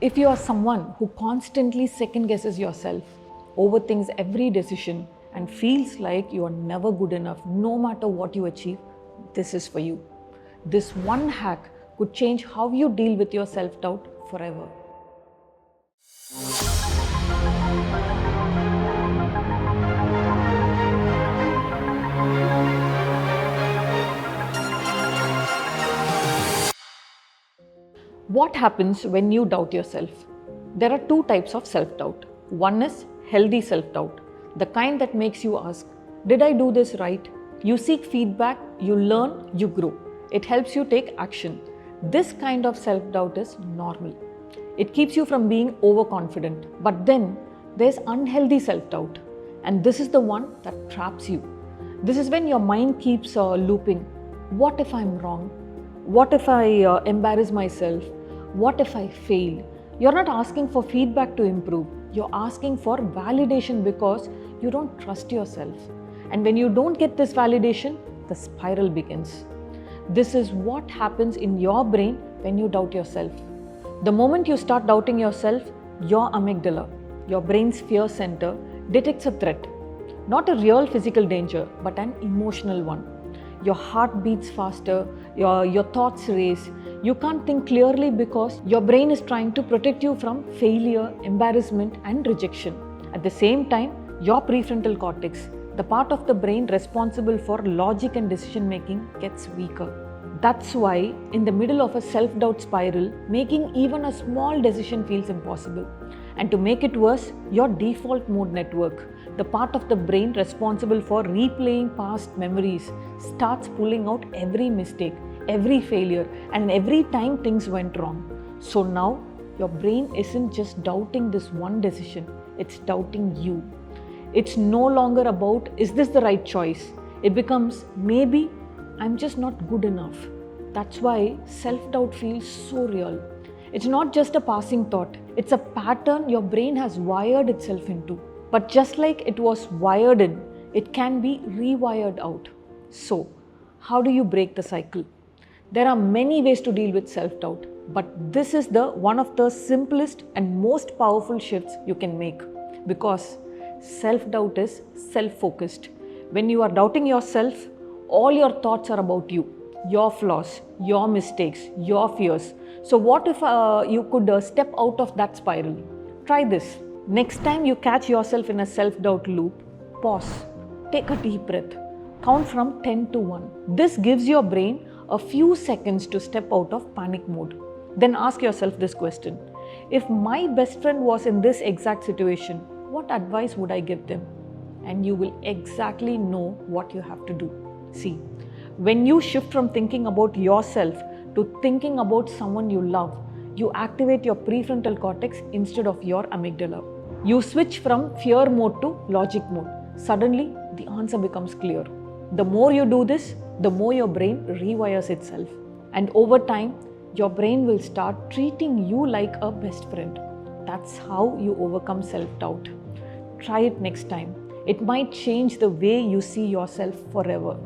If you are someone who constantly second guesses yourself, overthinks every decision, and feels like you are never good enough no matter what you achieve, this is for you. This one hack could change how you deal with your self-doubt forever. What happens when you doubt yourself? There are two types of self-doubt. One is healthy self-doubt, the kind that makes you ask, did I do this right? You seek feedback, you learn, you grow. It helps you take action. This kind of self-doubt is normal. It keeps you from being overconfident. But then there's unhealthy self-doubt, and this is the one that traps you. This is when your mind keeps looping. What if I'm wrong? What if I embarrass myself? What if I fail? You're not asking for feedback to improve. You're asking for validation because you don't trust yourself. And when you don't get this validation, the spiral begins. This is what happens in your brain when you doubt yourself. The moment you start doubting yourself, your amygdala, your brain's fear center, detects a threat. Not a real physical danger, but an emotional one. Your heart beats faster, your thoughts race. You can't think clearly because your brain is trying to protect you from failure, embarrassment, and rejection. At the same time, your prefrontal cortex, the part of the brain responsible for logic and decision making, gets weaker. That's why, in the middle of a self-doubt spiral, making even a small decision feels impossible. And to make it worse, your default mode network, the part of the brain responsible for replaying past memories, starts pulling out every mistake, every failure, and every time things went wrong. So now, your brain isn't just doubting this one decision, it's doubting you. It's no longer about, is this the right choice? It becomes, maybe I'm just not good enough. That's why self-doubt feels so real. It's not just a passing thought, it's a pattern your brain has wired itself into. But just like it was wired in, it can be rewired out. So, how do you break the cycle? There are many ways to deal with self-doubt, but this is one of the simplest and most powerful shifts you can make, because self-doubt is self-focused. When you are doubting yourself, all your thoughts are about you, your flaws, your mistakes, your fears. So what if you could step out of that spiral? Try this. Next time you catch yourself in a self-doubt loop, pause, take a deep breath, count from 10 to 1. This gives your brain a few seconds to step out of panic mode. Then ask yourself this question. If my best friend was in this exact situation, what advice would I give them? And you will exactly know what you have to do. See, when you shift from thinking about yourself to thinking about someone you love, you activate your prefrontal cortex instead of your amygdala. You switch from fear mode to logic mode. Suddenly, the answer becomes clear. The more you do this, the more your brain rewires itself. And over time, your brain will start treating you like a best friend. That's how you overcome self-doubt. Try it next time. It might change the way you see yourself forever.